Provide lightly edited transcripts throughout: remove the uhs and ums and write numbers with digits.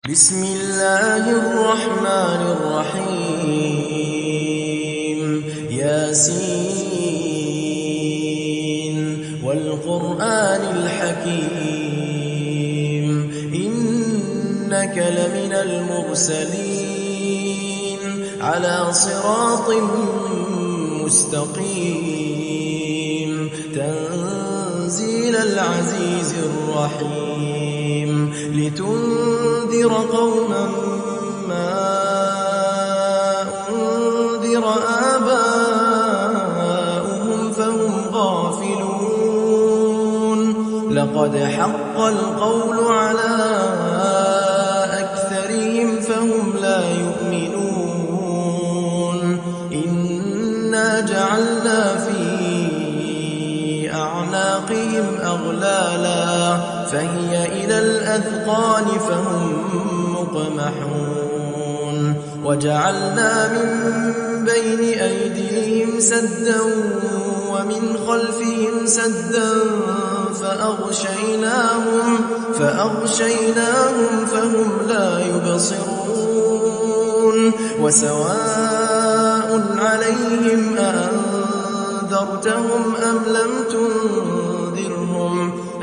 بسم الله الرحمن الرحيم ياسين والقرآن الحكيم إنك لمن المرسلين على صراط مستقيم تنزيل العزيز الرحيم لتنذر قوما ما أنذر آباؤهم فهم غافلون لقد حق القول على أكثرهم فهم لا يؤمنون إنا جعلنا في أعناقهم أغلالا فهي إلى الأذقان فهم مقمحون وجعلنا من بين أيديهم سدا ومن خلفهم سدا فأغشيناهم فهم لا يبصرون وسواء عليهم أأنذرتهم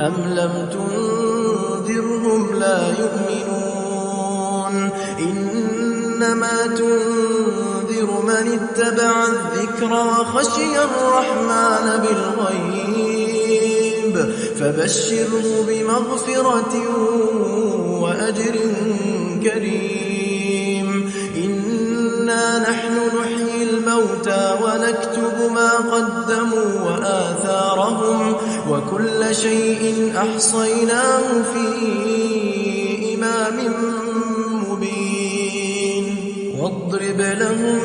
أم لم تنذرهم لا يؤمنون إنما تنذر من اتبع الذكر وخشي الرحمن بالغيب فبشره بمغفرة وأجر كريم إنا نحن نحيي الموتى ونكتب ما قدموا وآثارهم وكل شيء أحصيناه في إمام مبين واضرب لهم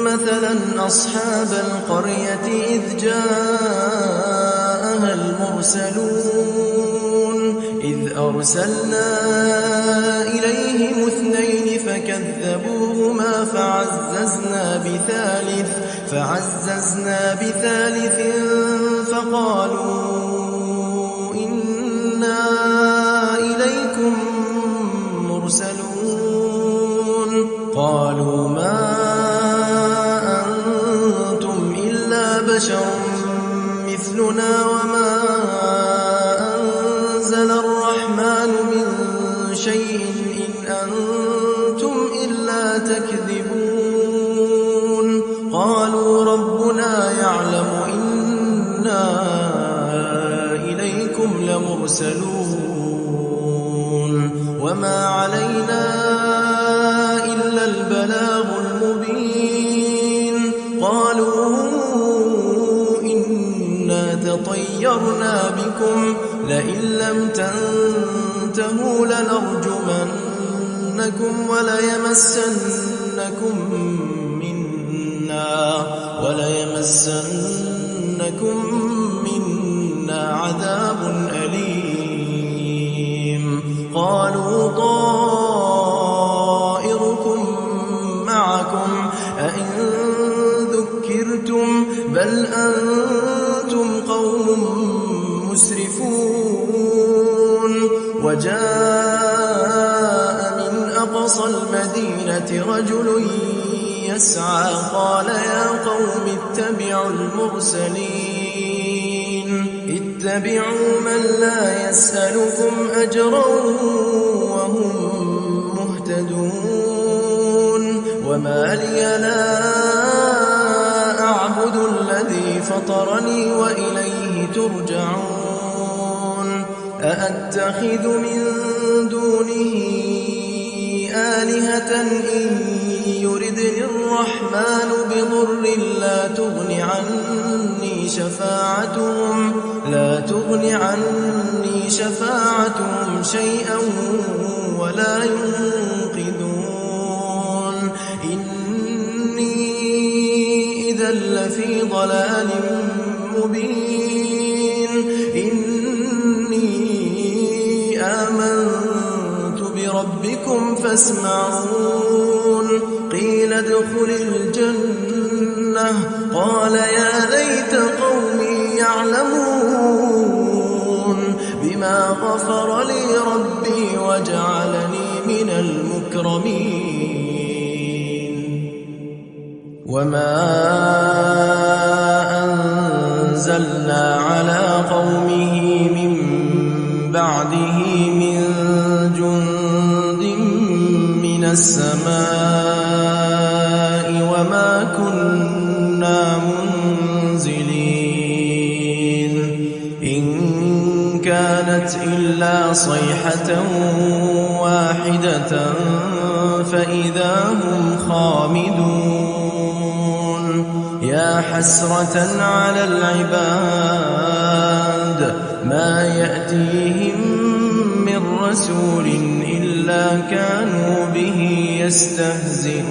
مثلا أصحاب القرية إذ جاءها المرسلون إذ أرسلنا إليهم 2 فكذبوهما فعززنا بثالث فقالوا إنا إليكم مرسلون قالوا ما أنتم إلا بشر مثلنا وما أنزل الرحمن من شيء إن أنتم إلا تكذبون قالوا ربنا يعلم إنا إليكم لمرسلون وما علينا إلا البلاغ المبين قالوا إنا تطيرنا بكم لئن لم تنتهوا لنرجمنكم وليمسنكم منا عذاب أليم قالوا طائركم معكم أئن ذكرتم بل أنتم قوم مسرفون وجاء من أقصى المدينة رجل يسعى قال يا قوم اتبعوا اتبعوا من لا يسألكم أجرا وهم مهتدون وما لي لا أعبد الذي فطرني وإليه ترجعون أأتخذ من دونه آلهة إن يردني الرحمن بضر لا تغن عني شفاعتهم شيئا ولا ينقذون إني إذا لفي ضلال مبين إني آمنت بربكم فاسمعون قيل ادخل الجنة قال يا ليت قومي يعلمون بما غفر لي ربي وجعلني من المكرمين وما أنزلنا على قومه من بعده من جند من السماء وما كنا منزلين إن كانت إلا صيحة واحدة فإذا هم خامدون يا حسرة على العباد ما يأتيهم من رسول إلا كانوا به يستهزئون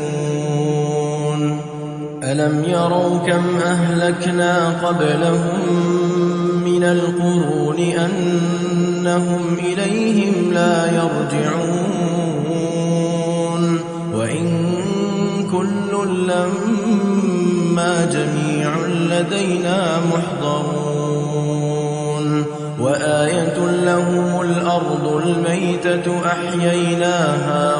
ألم يروا كم أهلكنا قبلهم من القرون أنهم إليهم لا يرجعون وإن كل لما جميع لدينا محضرون وآية لهم الأرض الميتة أحييناها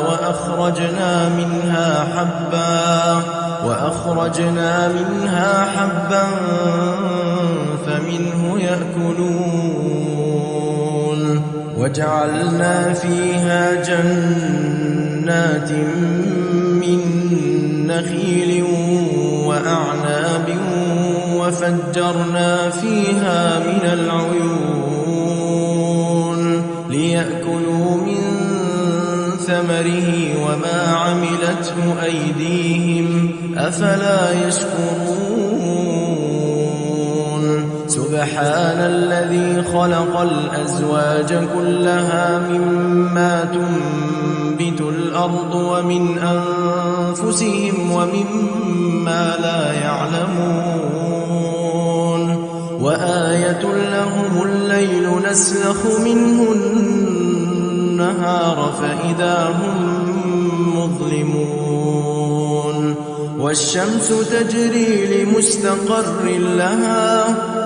وأخرجنا منها حبا فمنه يأكلون وجعلنا فيها جنات من نخيل وأعناب وفجرنا فيها من العيون ليأكلوا من ثمره وما عملته أيديهم أفلا يشكرون سبحان الذي خلق الأزواج كلها مما تنبت الأرض ومن أنفسهم ومما لا يعلمون وآية لهم الليل نسلخ منه النهار فإذا هم مظلمون والشمس تجري لمستقر لها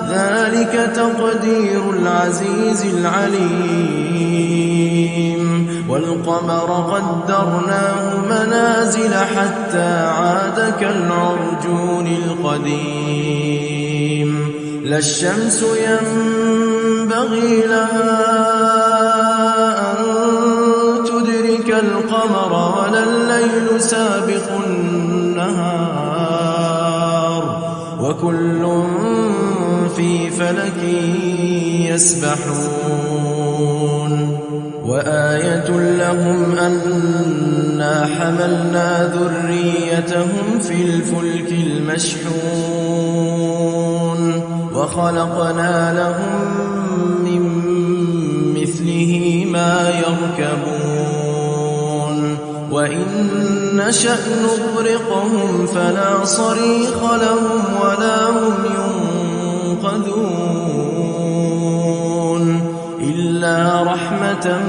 ذلك تقدير العزيز العليم والقمر قدرناه منازل حتى عاد كالعرجون القديم لا الشمس ينبغي لها أن تدرك القمر ولا الليل سابق النهار وكل في فلك يسبحون وآية لهم أنا حملنا ذريتهم في الفلك المشحون وخلقنا لهم من مثله ما يركبون وإن نشأ نغرقهم فلا صريخ لهم ولا هم ينقذون إلا رحمة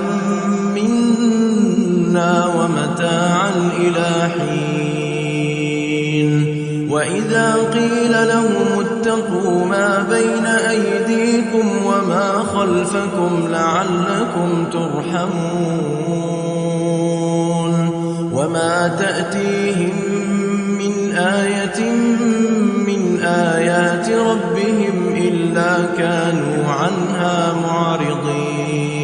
منا ومتاعا إلى حين وإذا قيل لهم اتقوا ما بين أيديكم وما خلفكم لعلكم ترحمون وما تأتيهم من آية من آيات ربهم إلا كانوا عنها معرضين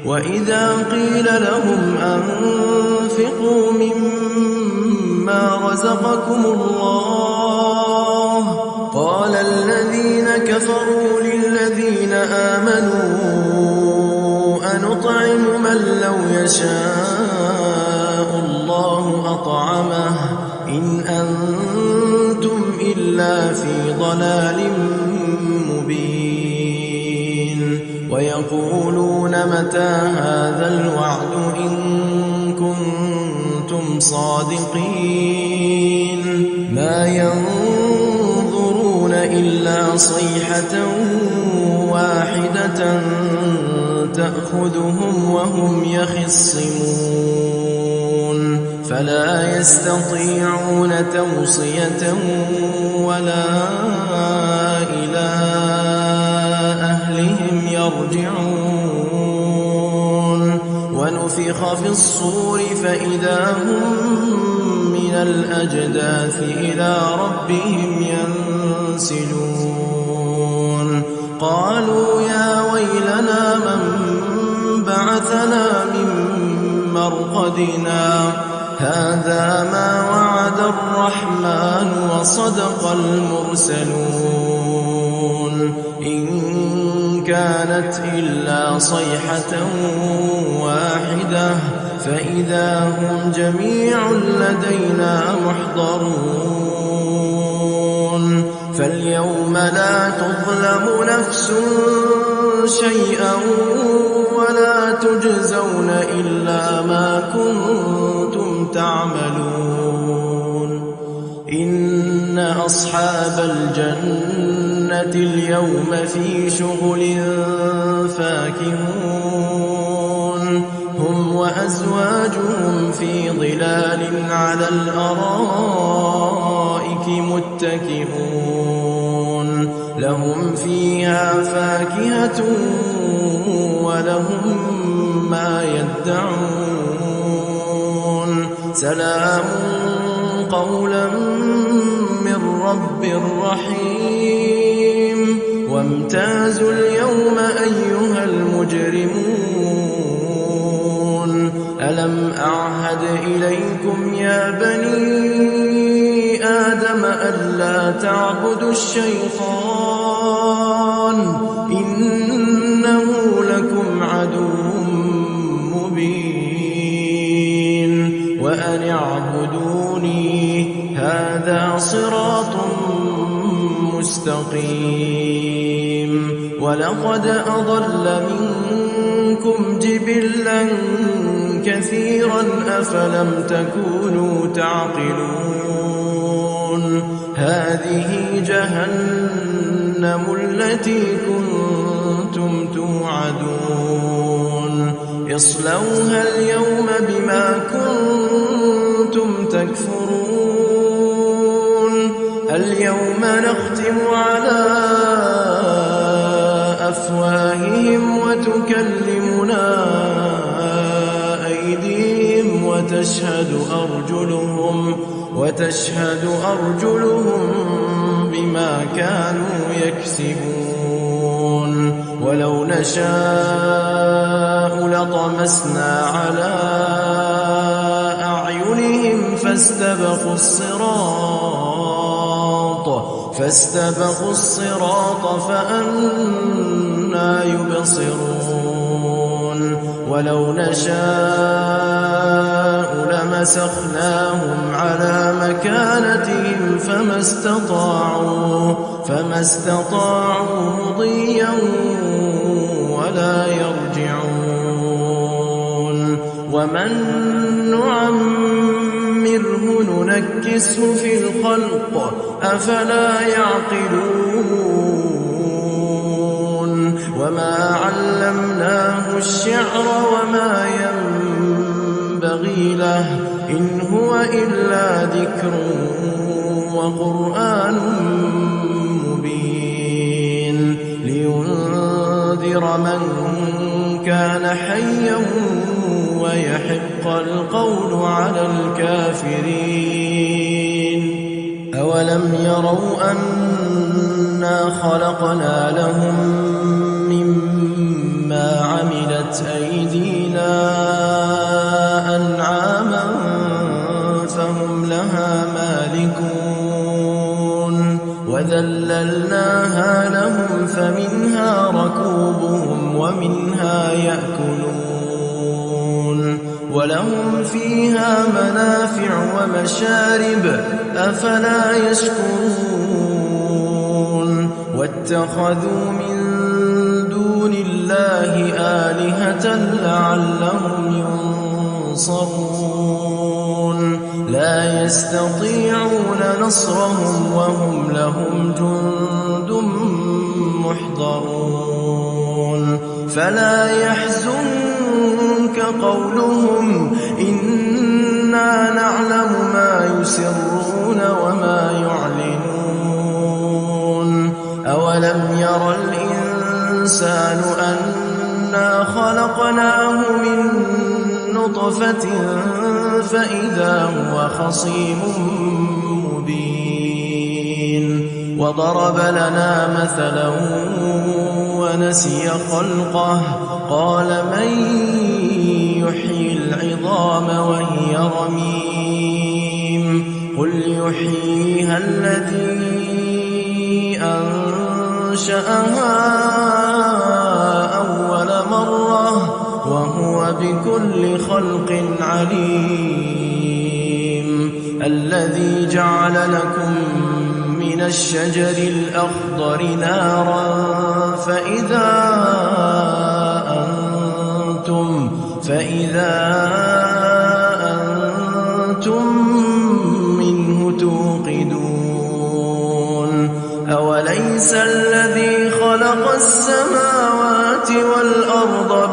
وإذا قيل لهم أنفقوا مما رزقكم الله قال الذين كفروا للذين آمنوا أنطعم من لو يشاء الله أطعمه إن أنتم إلا في ضلال مبين ويقولون متى هذا الوعد إن كنتم صادقين ما ينظرون إلا صيحة واحدة تأخذهم وهم يخصمون فلا يستطيعون توصية ولا إلى أهلهم يرجعون ونفخ في الصور فإذا هم من الأجداث إلى ربهم ينسلون قالوا يا ويلنا من بعثنا من مرقدنا هذا ما وعد الرحمن وصدق المرسلون إن كانت إلا صيحة واحدة فإذا هم جميع لدينا محضرون فاليوم لا تظلم نفس شيئا ولا تجزون إلا ما كنتم تعملون إن أصحاب الجنة اليوم في شغل فاكهون هم وأزواجهم في ظلال على الأرائك متكئون لهم فيها فاكهة ولهم ما يدعون سلام قولا من رب رحيم وامتازوا اليوم أيها المجرمون ألم أعهد إليكم يا بني آدم ألا تعبدوا الشيطان إنه لكم عدو مبين وأن اعبدوني هذا صراط مستقيم ولقد أضل منكم جبلا كثيرا أفلم تكونوا تعقلون هذه جهنم التي كنتم توعدون اصلوها اليوم بما كنتم تكفرون اليوم نختم على أفواههم وتكلمنا أيديهم وتشهد أرجلهم بما كانوا يكسبون ولو نشاء لطمسنا على أعينهم فاستبقوا الصراط فأنى يبصرون ولو نشاء لمسخناهم على مكانتهم فما استطاعوا مضيا ولا يرجعون ومن نعمره ننكسه في الخلق أفلا يعقلون وما علمناه الشعر وما ينبغي له إن هو إلا ذكر وقرآن مبين لينذر من كان حيا ويحق القول على الكافرين أولم يروا أنا خلقنا لهم مما عملت أيدينا أنعاما فهم لها مالكون وذللناها لهم فمنها ركوبهم ومنها يأكلون ولهم فيها منافع ومشارب أفلا يشكرون واتخذوا من دون الله آلهة لعلهم ينصرون لا يستطيعون نصرهم وهم لهم جند محضرون فلا يحزنك قولهم إنا نعلم ما يسرون وما يعلنون أولم ير الإنسان أنا خلقناه من نطفة فإذا هو خصيم مبين وضرب لنا مثلا ونسي خلقه قال من يحيي العظام وهي رميم قل يحييها الذي أنشأها أول مرة وهو بكل خلق عليم الذي جعل لكم من الشجر الأخضر نارا فإذا أنتم منه توقدون أوليس الذي خلق السماوات والأرض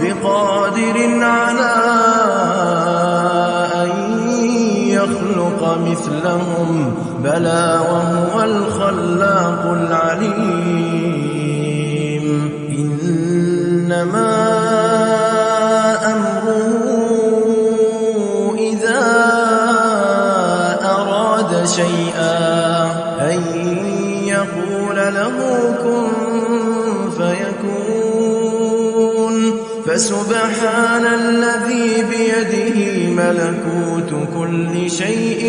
بقادر على أن يخلق مثلهم بلى وهو الخلاق العليم إنما أمره إذا أراد شيئا أن يقول له كن فيكون فسبحان الذي بيده ملكوت كل شيء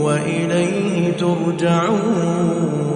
وإليه ترجعون